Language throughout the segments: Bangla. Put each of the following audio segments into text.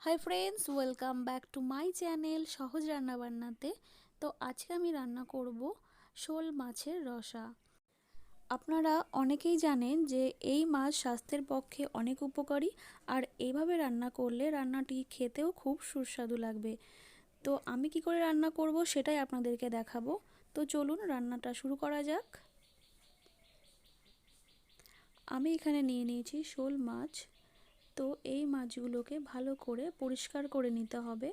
Hi friends, welcome back to my channel সহজ রান্না বান্নাতে। তো আজকে আমি রান্না করব শোল মাছের রসা। আপনারা অনেকেই জানেন যে এই মাছ স্বাস্থ্যের পক্ষে অনেক উপকারী, আর এইভাবে রান্না করলে রান্নাটি খেতেও খুব সুস্বাদু লাগবে। তো আমি কি করে রান্না করব সেটাই আপনাদেরকে দেখাবো। তো চলুন রান্নাটা শুরু করা যাক। আমি এখানে নিয়ে নিয়েছি শোল মাছ। তো এই মাছগুলোকে ভালো করে পরিষ্কার করে নিতে হবে।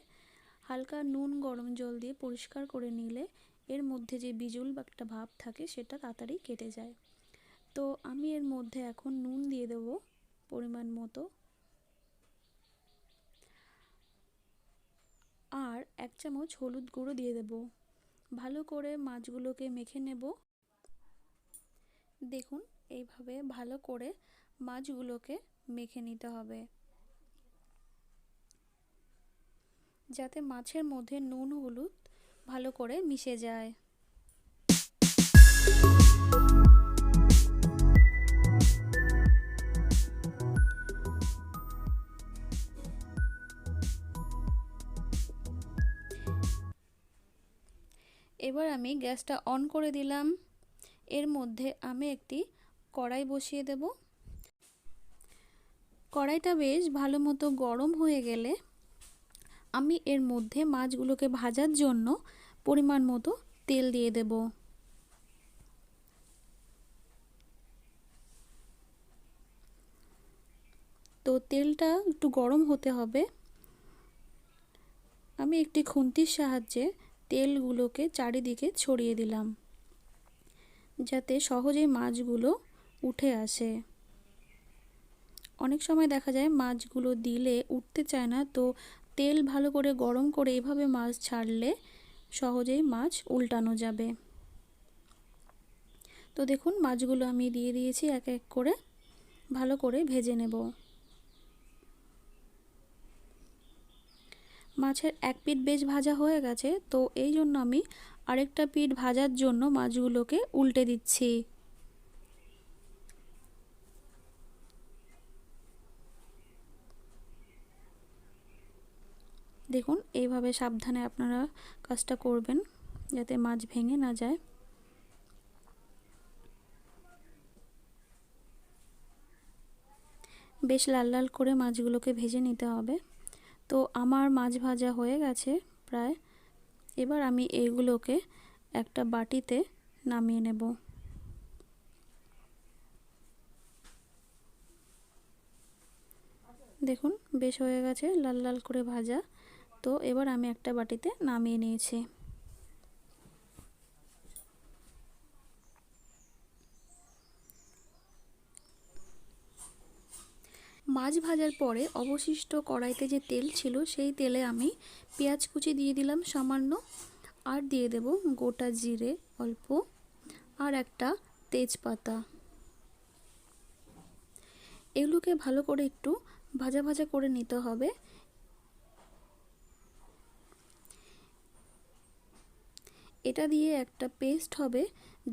হালকা নুন গরম জল দিয়ে পরিষ্কার করে নিলে এর মধ্যে যে বিজল বা একটা ভাব থাকে সেটা তাড়াতাড়ি কেটে যায়। তো আমি এর মধ্যে এখন নুন দিয়ে দেব পরিমাণ মতো, আর 1 চামচ হলুদ গুঁড়ো দিয়ে দেব। ভালো করে মাছগুলোকে মেখে নেব। দেখুন, এইভাবে ভালো করে মাছগুলোকে মেখে নিতে হবে, যাতে মাছের মধ্যে নুন হলুদ ভালো করে মিশে যায়। এবার আমি গ্যাসটা অন করে দিলাম। এর মধ্যে আমি একটি কড়াই বসিয়ে দেব। কড়াইটা বেশ ভালো মতো গরম হয়ে গেলে আমি এর মধ্যে মাছগুলোকে ভাজার জন্য পরিমাণ মতো তেল দিয়ে দেব। তো তেলটা একটু গরম হতে হবে। আমি একটি খুন্তির সাহায্যে তেলগুলোকে চারিদিকে ছড়িয়ে দিলাম, যাতে সহজেই মাছগুলো উঠে আসে। অনেক সময় দেখা যায় মাছগুলো দিলে উঠতে চায় না, তো তেল ভালো করে গরম করে এভাবে মাছ ছাড়লে সহজেই মাছ উল্টানো যাবে। তো দেখুন, মাছগুলো আমি দিয়ে দিয়েছি, এক এক করে ভালো করে ভেজে নেব। মাছের এক পিঠ বেশ ভাজা হয়ে গেছে, তো এই জন্য আমি আরেকটা পিঠ ভাজার জন্য মাছগুলোকে উল্টে দিচ্ছি। দেখুন, এইভাবে সাবধানে আপনারা কাজটা করবেন যাতে মাছ ভেঙে না যায়। বেশ লাল লাল করে মাছগুলোকে ভেজে নিতে হবে। তো আমার মাছ ভাজা হয়ে গেছে প্রায়। এবার আমি এইগুলোকে একটা বাটিতে নামিয়ে নেব। দেখুন, বেশ হয়ে গেছে লাল লাল করে ভাজা। তো এবার আমি একটা বাটিতে নামিয়ে নিয়েছি। মাছ ভাজার পরে অবশিষ্ট কড়াইতে যে তেল ছিল সেই তেলে আমি পেঁয়াজ কুচি দিয়ে দিলাম সামান্য, আর দিয়ে দেব গোটা জিরে অল্প, আর একটা তেজপাতা। এগুলোকে ভালো করে একটু ভাজা ভাজা করে নিতে হবে। এটা দিয়ে একটা পেস্ট হবে,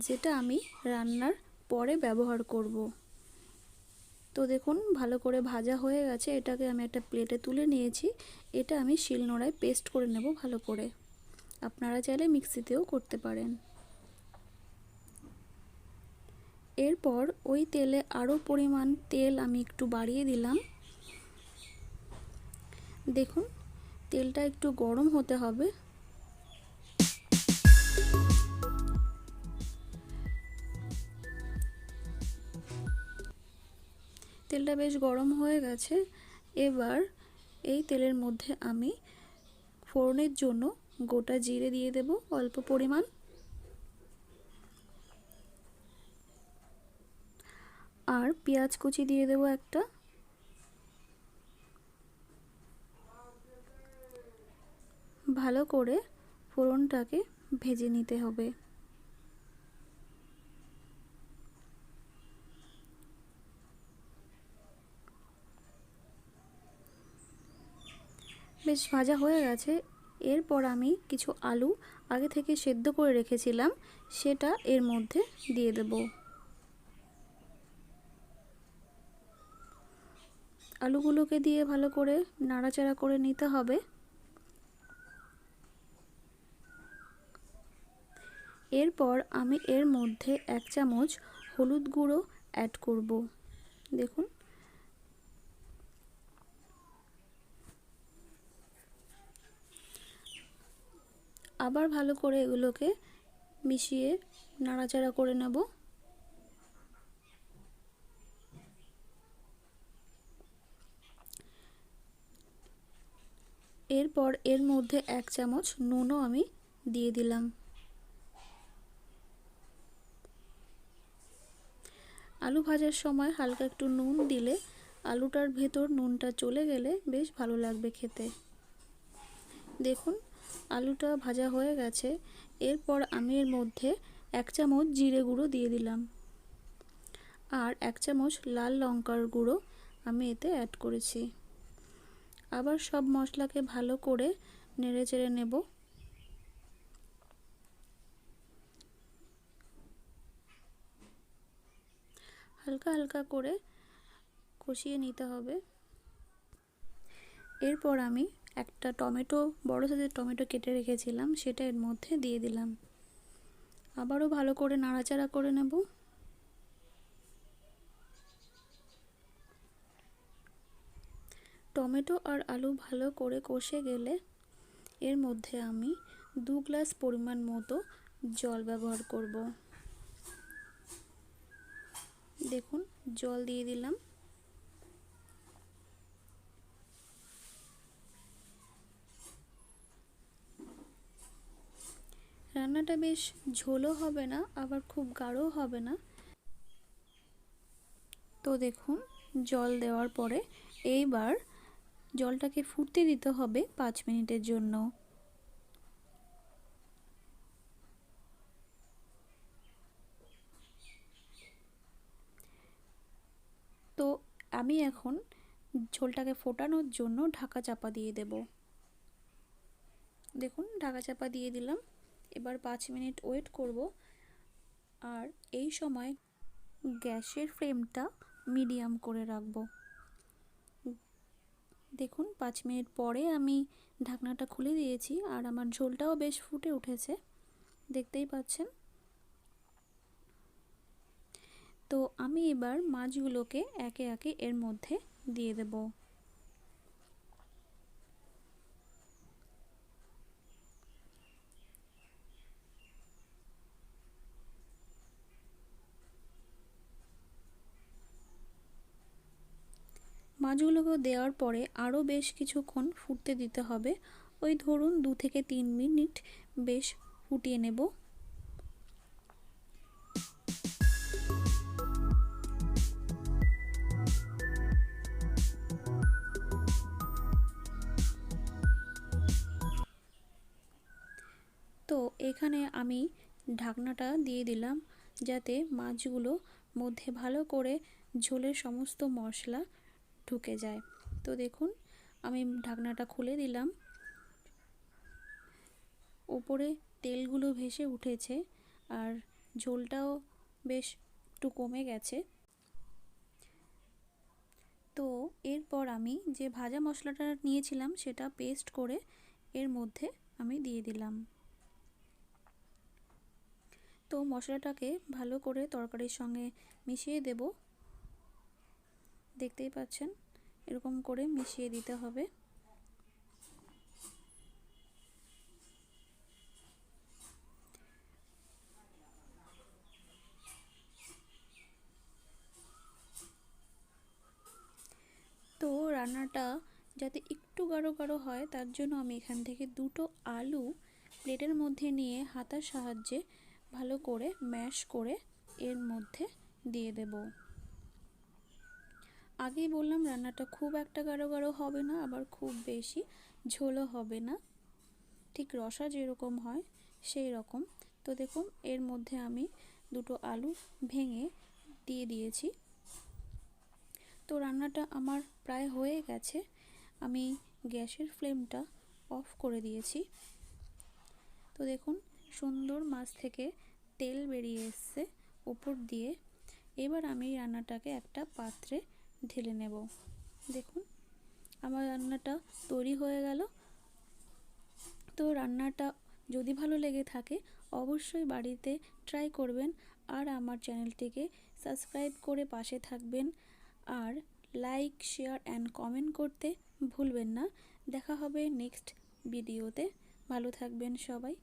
যেটা আমি রান্নার পরে ব্যবহার করব। তো দেখুন, ভালো করে ভাজা হয়ে গেছে। এটাকে আমি একটা প্লেটে তুলে নিয়েছি। এটা আমি শিলনোড়ায় পেস্ট করে নেব ভালো করে। আপনারা চাইলে মিক্সিতেও করতে পারেন। এরপর ওই তেলে আরও পরিমাণ তেল আমি একটু বাড়িয়ে দিলাম। দেখুন, তেলটা একটু গরম হতে হবে। তেলটা বেশ গরম হয়ে গেছে। এবার এই তেলের মধ্যে আমি ফোড়নের জন্য গোটা জিরে দিয়ে দেব অল্প পরিমাণ, আর পেঁয়াজ কুচি দিয়ে দেব একটা। ভালো করে ফোড়নটাকে ভেজে নিতে হবে। বেশ ভাজা হয়ে গেছে। এরপর আমি কিছু আলু আগে থেকে সেদ্ধ করে রেখেছিলাম, সেটা এর মধ্যে দিয়ে দেব। আলুগুলোকে দিয়ে ভালো করে নাড়াচাড়া করে নিতে হবে। এরপর আমি এর মধ্যে 1 চামচ হলুদ গুঁড়ো অ্যাড করব। দেখুন, আবার ভালো করে এগুলোকে মিশিয়ে নাড়াচাড়া করে নেব। এরপর এর মধ্যে 1 চামচ নুনও আমি দিয়ে দিলাম। আলু ভাজার সময় হালকা একটু নুন দিলে আলুটার ভেতর নুনটা চলে গেলে বেশ ভালো লাগবে খেতে। দেখুন, আলুটা ভাজা হয়ে গেছে। এরপর আমি এর মধ্যে 1 চামচ জিরে গুঁড়ো দিয়ে দিলাম আর 1 চামচ লাল লঙ্কার গুঁড়ো আমি এতে অ্যাড করেছি। আবার সব মশলাকে ভালো করে নেড়েচেড়ে নেব। হালকা হালকা করে কষিয়ে নিতে হবে। এরপর আমি একটা টমেটো, বড় সাইজের টমেটো কেটে রেখেছিলাম, সেটা এর মধ্যে দিয়ে দিলাম। আবারও ভালো করে নাড়াচাড়া করে নেব। টমেটো আর আলু ভালো করে কষে গেলে এর মধ্যে আমি 2 গ্লাস পরিমাণ মতো জল ব্যবহার করব। দেখুন, জল দিয়ে দিলাম। রান্নাটা বেশ ঝোলও হবে না, আবার খুব গাঢ়ও হবে না। তো দেখুন, জল দেওয়ার পরে এইবার জলটাকে ফুটতে দিতে হবে 5 মিনিটের জন্য। তো আমি এখন ঝোলটাকে ফোটানোর জন্য ঢাকা চাপা দিয়ে দেব। দেখুন, ঢাকা চাপা দিয়ে দিলাম। এবার 5 মিনিট ওয়েট করব। আর এই সময় গ্যাসের ফ্লেমটা মিডিয়াম করে রাখব। দেখুন, 5 মিনিট পরে আমি ঢাকনাটা খুলে দিয়েছি আর আমার ঝোলটাও বেশ ফুটে উঠেছে, দেখতেই পাচ্ছেন। তো আমি এবার মাছগুলোকে একে একে এর মধ্যে দিয়ে দেব। মাছগুলোকে দেওয়ার পরে আরও বেশ কিছুক্ষণ ফুটতে দিতে হবে। ওই ধরুন 2 থেকে 3 মিনিট বেশ ফুটিয়ে নেব। তো এখানে আমি ঢাকনাটা দিয়ে দিলাম যাতে মাছগুলো মধ্যে ভালো করে ঝোলের সমস্ত মশলা ঢুকে যায়। তো দেখুন, আমি ঢাকনাটা খুলে দিলাম। উপরে তেলগুলো ভেসে উঠেছে আর ঝোলটাও বেশ একটু কমে গেছে। তো এরপর আমি যে ভাজা মশলাটা নিয়েছিলাম সেটা পেস্ট করে এর মধ্যে আমি দিয়ে দিলাম। তো মশলাটাকে ভালো করে তরকারির সঙ্গে মিশিয়ে দেব। দেখতেই পাচ্ছেন, এরকম করে মিশিয়ে দিতে হবে। তো রান্নাটা যাতে একটু গাঢ় গাঢ় হয় তার জন্য আমি এখান থেকে 2টো আলু প্লেটের মধ্যে নিয়ে হাতার সাহায্যে ভালো করে ম্যাশ করে এর মধ্যে দিয়ে দেব। আগেই বললাম রান্নাটা খুব একটা গাঢ় গাঢ় হবে না, আবার খুব বেশি ঝোলও হবে না, ঠিক রসা যেরকম হয় সেই রকম। তো দেখুন, এর মধ্যে আমি 2টো আলু ভেঙে দিয়ে দিয়েছি। তো রান্নাটা আমার প্রায় হয়ে গেছে। আমি গ্যাসের ফ্লেমটা অফ করে দিয়েছি। তো দেখুন, সুন্দর মাছ থেকে তেল বেরিয়ে এসছে উপর দিয়ে। এবার আমি রান্নাটাকে একটা পাত্রে ঢেলে নেব। দেখুন আমার রান্নাটা তৈরি হয়ে গেল। তো রান্নাটা যদি ভালো লেগে থাকে অবশ্যই বাড়িতে ট্রাই করবেন, আর আমার চ্যানেলটিকে সাবস্ক্রাইব করে পাশে থাকবেন, আর লাইক শেয়ার অ্যান্ড কমেন্ট করতে ভুলবেন না। দেখা হবে নেক্সট ভিডিওতে। ভালো থাকবেন সবাই।